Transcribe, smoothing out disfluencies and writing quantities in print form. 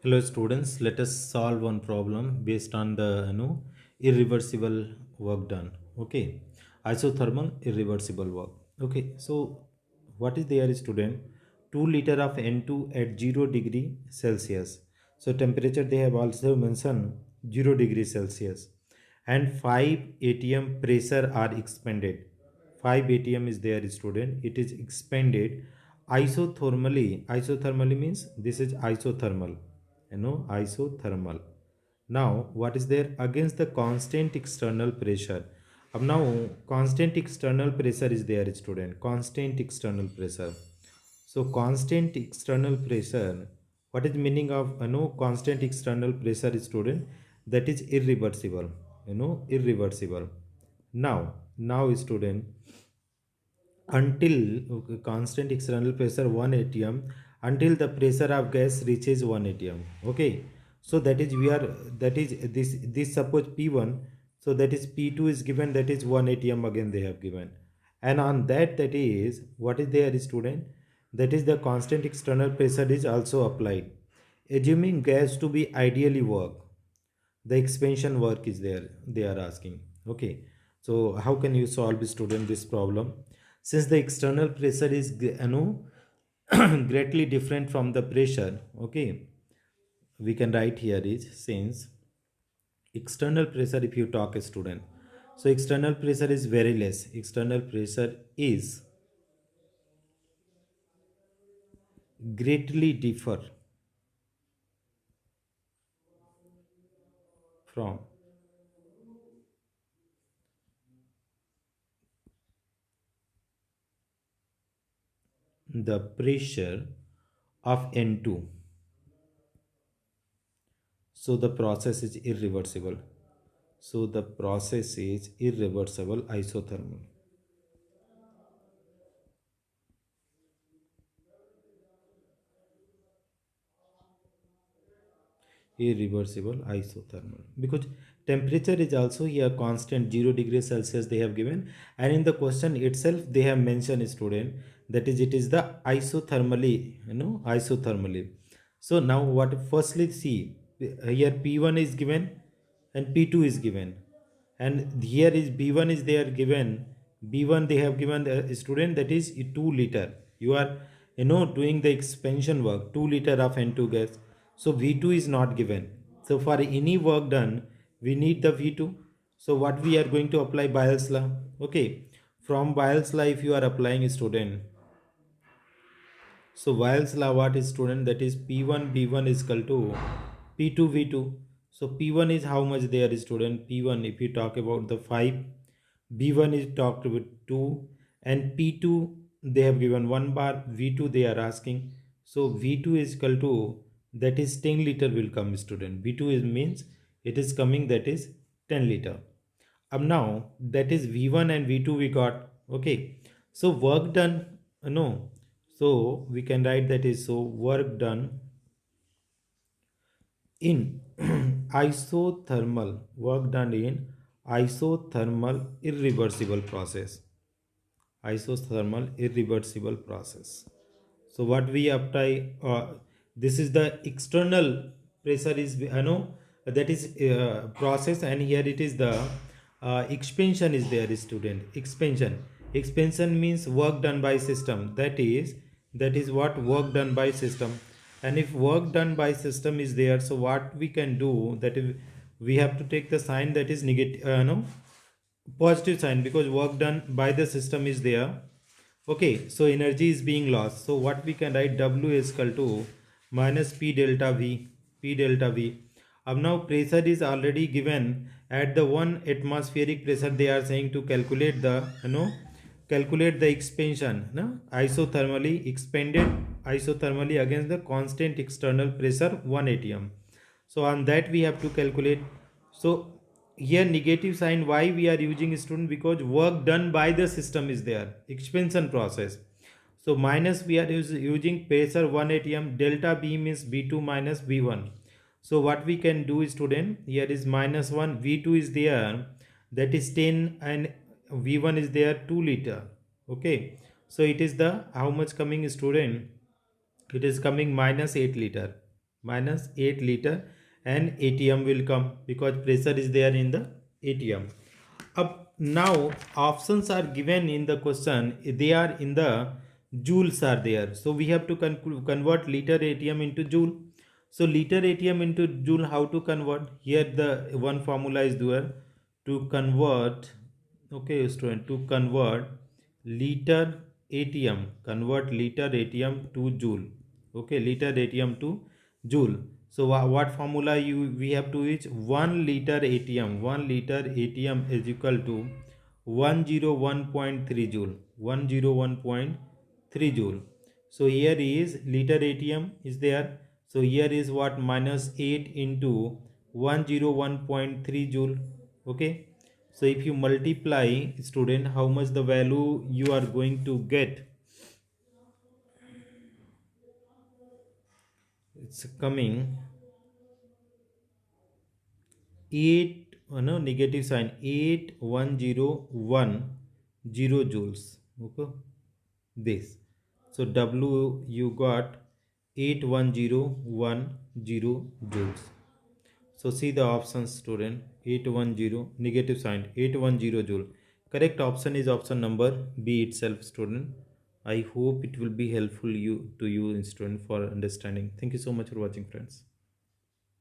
Hello students, let us solve one problem based on the irreversible work done. Okay, isothermal irreversible work. Okay, so what is there, student? 2 liter of N2 at 0 degree Celsius. So temperature they have also mentioned 0 degree Celsius, and 5 atm pressure are expanded. 5 atm is there, student. It is expanded isothermally. Isothermally means this is isothermal, isothermal. Now what is there against the constant external pressure? Now constant external pressure is there, student. Constant external pressure. So constant external pressure, what is meaning of constant external pressure, student? That is irreversible, irreversible. Now student, until constant external pressure 1 atm, until the pressure of gas reaches 1 atm. Okay, so that is we are, that is this suppose p1, so that is p2 is given, that is 1 atm again they have given. And on that, that is what is there, student? That is the constant external pressure is also applied, assuming gas to be ideally work. The expansion work is there, they are asking. Okay, so how can you solve, student, this problem? Since the external pressure is greatly different from the pressure. Okay, we can write here is, since external pressure, if you talk a student, so external pressure is very less. External pressure is greatly differ from the pressure of N2. So the process is irreversible. So the process is irreversible isothermal. Irreversible isothermal, because temperature is also here constant 0 degrees Celsius they have given, and in the question itself they have mentioned, student, that is it is the isothermally, isothermally. So now what, firstly see, here p1 is given and p2 is given, and here is b1 is there given. B1 they have given the student, that is 2 liter. You are doing the expansion work, 2 liter of N2 gas. So V2 is not given. So for any work done, we need the V2. So what we are going to apply, Boyle's law. Okay, from Boyle's law, if you are applying, student, so Boyle's law, what is, student? That is P1 B1 is equal to P2 V2. So P1 is how much there, student? P1, if you talk about the 5, B1 is talked with 2, and P2 they have given 1 bar, V2 they are asking. So V2 is equal to, that is 10 liter will come, student. V2 is means it is coming, that is 10 liter. Now that is V1 and V2 we got. Okay, so work done, no, so we can write that is, so work done in isothermal, work done in isothermal irreversible process. Isothermal irreversible process. So what we apply, this is the external pressure is, that is process, and here it is the expansion is there, student. Expansion means work done by system. That is what work done by system. And if work done by system is there, so what we can do, that is we have to take the sign that is negative, no, positive sign, because work done by the system is there. Okay, so energy is being lost. So what we can write, W is equal to minus P delta V, P delta V. Now pressure is already given at the 1 atmospheric pressure. They are saying to calculate the, calculate the expansion, no? Isothermally expanded, isothermally against the constant external pressure 1 atm. So on that we have to calculate. So here negative sign, why we are using, student? Because work done by the system is there, expansion process. So minus we are using pressure 1 atm, delta B means B2 minus B1. So what we can do, student, here is minus 1, V2 is there, that is 10, and V1 is there 2 liter. Okay, so it is the how much coming, student? It is coming minus 8 liter. minus 8 liter, and ATM will come because pressure is there in the ATM. Up now options are given in the question, they are in the joules are there, so we have to convert liter ATM into joule. So liter ATM into joule, how to convert? Here the one formula is there to convert. Okay student, to convert liter ATM, convert liter ATM to joule. Okay, liter ATM to joule. So what formula we have to use? 1 liter ATM, 1 liter ATM is equal to 101.3 joule, 101.3 joule. So here is liter ATM is there, so here is what? Minus 8 into 101.3 joule. Okay, so if you multiply student, how much the value you are going to get? It's coming 8, no negative sign, 81010 joules. Okay, this, so W you got 81010 joules. So see the options student, 810 negative sign, 810 joule. Correct option is option number B itself student. I hope it will be helpful you to you student for understanding. Thank you so much for watching friends.